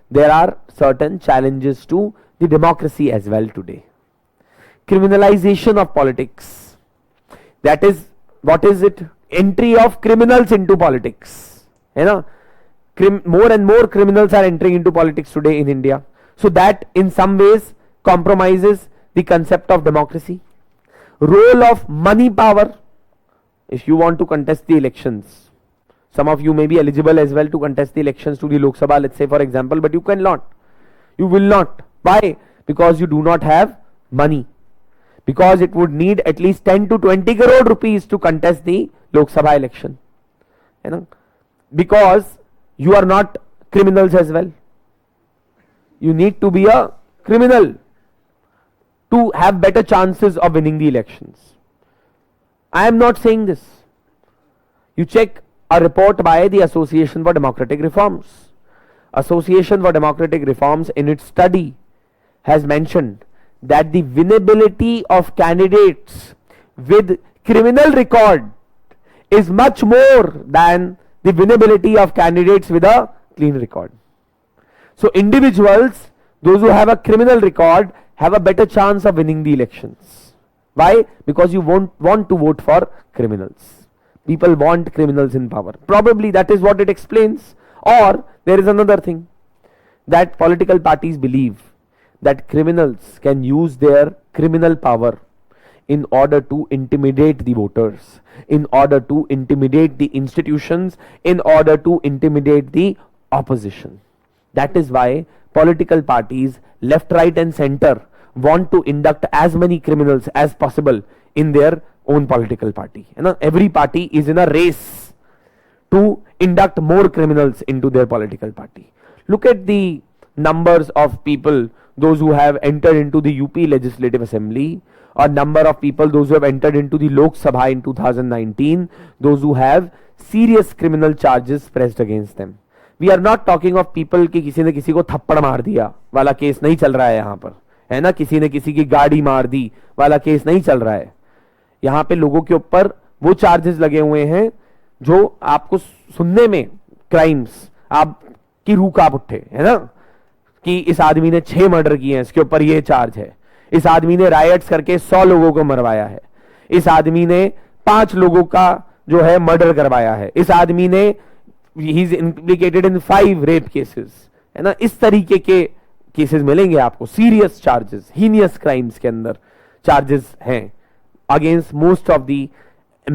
there are certain challenges to the democracy as well today. Criminalization of politics. That is, what is it? Entry of criminals into politics. You know, more and more criminals are entering into politics today in India. So that in some ways compromises the concept of democracy. Role of money power. If you want to contest the elections, some of you may be eligible as well to contest the elections to the Lok Sabha, let's say for example, but you cannot. You will not. Why? Because you do not have money. Because it would need at least 10 to 20 crore rupees to contest the Lok Sabha election. You know? Because you are not criminals as well. You need to be a criminal to have better chances of winning the elections. I am not saying this. You check a report by the Association for Democratic Reforms. Association for Democratic Reforms in its study has mentioned that the winnability of candidates with criminal record is much more than the winnability of candidates with a clean record. So individuals, those who have a criminal record, have a better chance of winning the elections. Why? Because you won't want to vote for criminals. People want criminals in power. Probably that is what it explains. Or there is another thing, that political parties believe that criminals can use their criminal power in order to intimidate the voters, in order to intimidate the institutions, in order to intimidate the opposition. That is why political parties, left, right and center, want to induct as many criminals as possible in their own political party. You know, every party is in a race to induct more criminals into their political party. Look at the numbers of people, those who have entered into the UP Legislative Assembly, or number of people, those who have entered into the Lok Sabha in 2019, those who have serious criminal charges pressed against them. We are not talking of people कि किसी ने किसी को थप्पड़ मार दिया वाला case नहीं चल रहा है यहाँ पर, है ना, किसी ने किसी की गाड़ी मार दी वाला केस नहीं चल रहा है. यहाँ पे लोगों के ऊपर वो चार्जेस लगे हुए हैं जो आपको सुनने में क्राइम्स आपकी रूह कांप उठे, है ना, कि इस आदमी ने 6 मर्डर किए हैं, इसके ऊपर ये चार्ज है, इस आदमी ने रायट्स करके 100 लोगों को मरवाया है, इस आदमी ने 5 लोगों का जो है मर्डर करवाया है, इस आदमी ने he is implicated in 5 rape cases, है ना. इस तरीके के केसेस मिलेंगे आपको, सीरियस चार्जेस, हीनियस क्राइम्स के अंदर चार्जेस हैं against most of the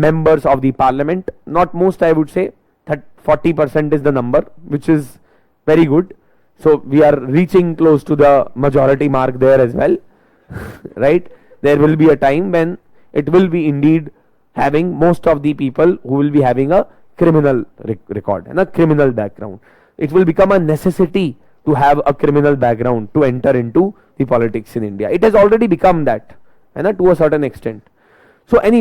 members of the parliament. Not most, I would say 40% is the number, which is very good. So we are reaching close to the majority mark there as well. Right? There will be a time when it will be indeed having most of the people who will be having a criminal record and a criminal background. It will become a necessity to have a criminal background to enter into the politics in India. It has already become that, and to a certain extent. So anyway,